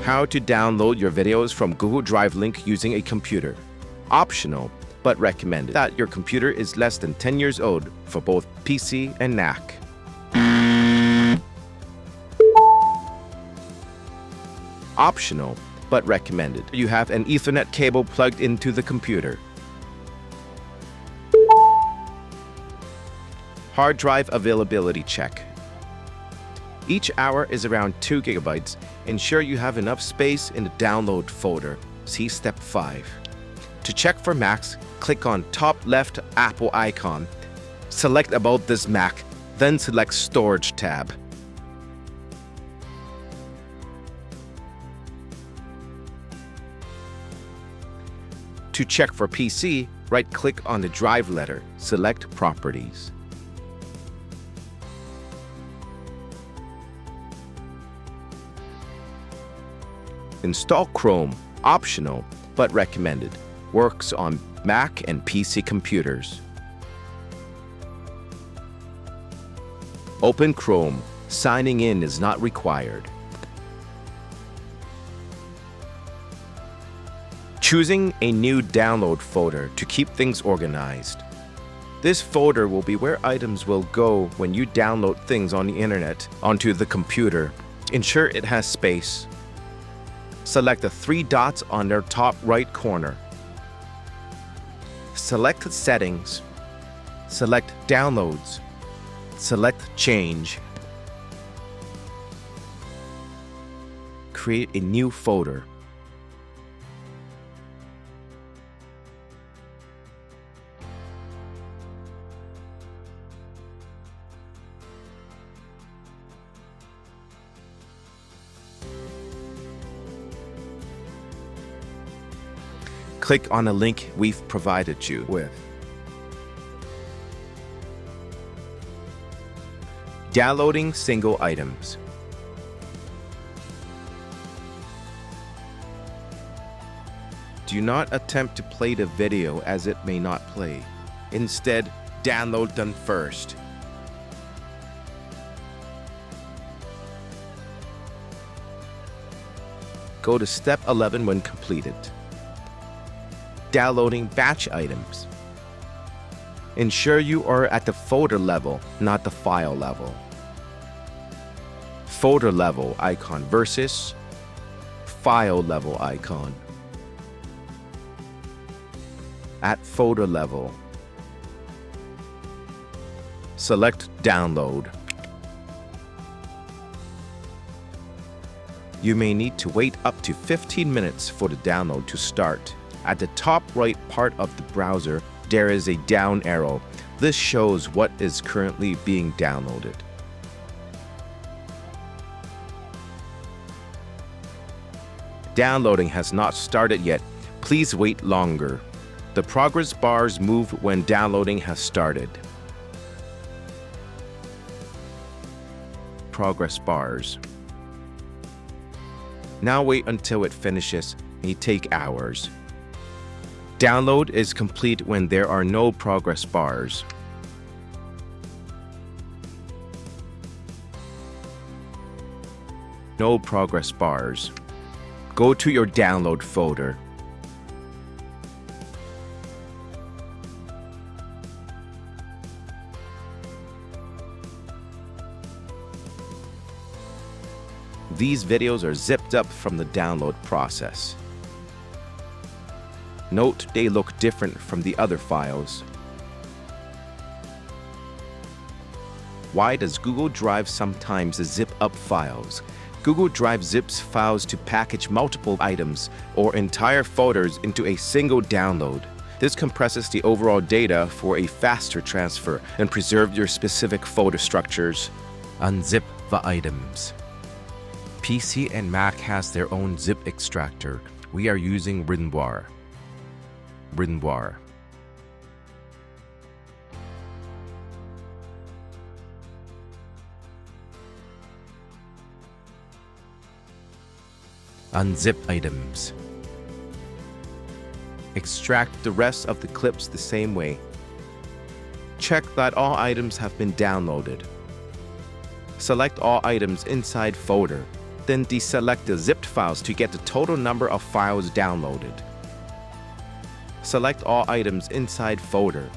How to download your videos from Google Drive link using a computer. Optional, but recommended that your computer is less than 10 years old for both PC and Mac. Optional, but recommended. You have an Ethernet cable plugged into the computer. Hard drive availability check. Each hour is around 2 gigabytes. Ensure you have enough space in the download folder. See step 5. To check for Macs, click on top left Apple icon. Select about this Mac, then select Storage tab. To check for PC, right-click on the drive letter. Select Properties. Install Chrome, optional, but recommended. Works on Mac and PC computers. Open Chrome. Signing in is not required. Choosing a new download folder to keep things organized. This folder will be where items will go when you download things on the internet onto the computer. Ensure it has space. Select the 3 dots on their top right corner. Select Settings. Select Downloads. Select Change. Create a new folder. Click on a link we've provided you with. Downloading single items. Do not attempt to play the video as it may not play. Instead, download them first. Go to step 11 when completed. Downloading batch items. Ensure you are at the folder level, not the file level. Folder level icon versus file level icon. At folder level, select Download. You may need to wait up to 15 minutes for the download to start. At the top right part of the browser, there is a down arrow. This shows what is currently being downloaded. Downloading has not started yet. Please wait longer. The progress bars move when downloading has started. Progress bars. Now wait until it finishes. It may take hours. Download is complete when there are no progress bars. No progress bars. Go to your download folder. These videos are zipped up from the download process. Note they look different from the other files. Why does Google Drive sometimes zip up files? Google Drive zips files to package multiple items or entire folders into a single download. This compresses the overall data for a faster transfer and preserves your specific folder structures. Unzip the items. PC and Mac has their own zip extractor. We are using Renoir. Unzip items. Extract the rest of the clips the same way. Check that all items have been downloaded. Select all items inside folder. Then deselect the zipped files to get the total number of files downloaded. Select all items inside folder.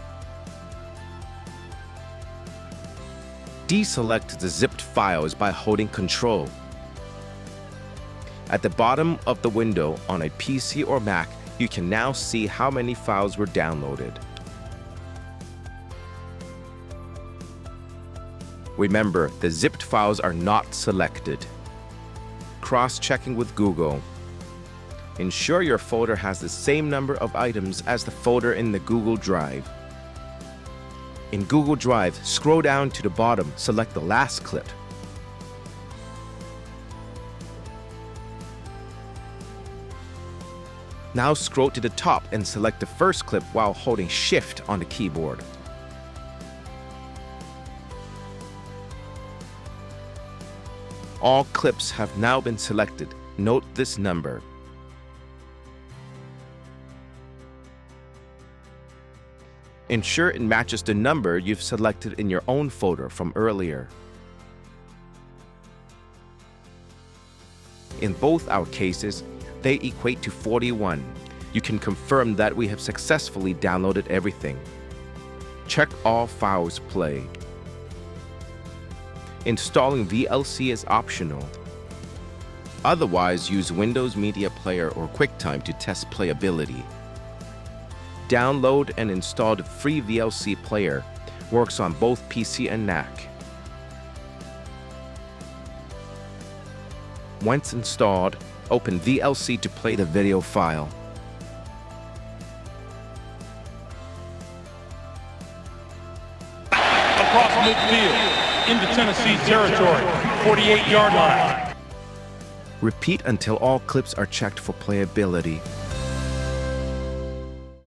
Deselect the zipped files by holding Ctrl. At the bottom of the window on a PC or Mac, you can now see how many files were downloaded. Remember, the zipped files are not selected. Cross-checking with Google. Ensure your folder has the same number of items as the folder in the Google Drive. In Google Drive, scroll down to the bottom, select the last clip. Now scroll to the top and select the first clip while holding Shift on the keyboard. All clips have now been selected. Note this number. Ensure it matches the number you've selected in your own folder from earlier. In both our cases, they equate to 41. You can confirm that we have successfully downloaded everything. Check all files play. Installing VLC is optional. Otherwise, use Windows Media Player or QuickTime to test playability. Download and install the free VLC player. Works on both PC and Mac. Once installed, open VLC to play the video file. Across midfield, into Tennessee territory, 48-yard line. Repeat until all clips are checked for playability.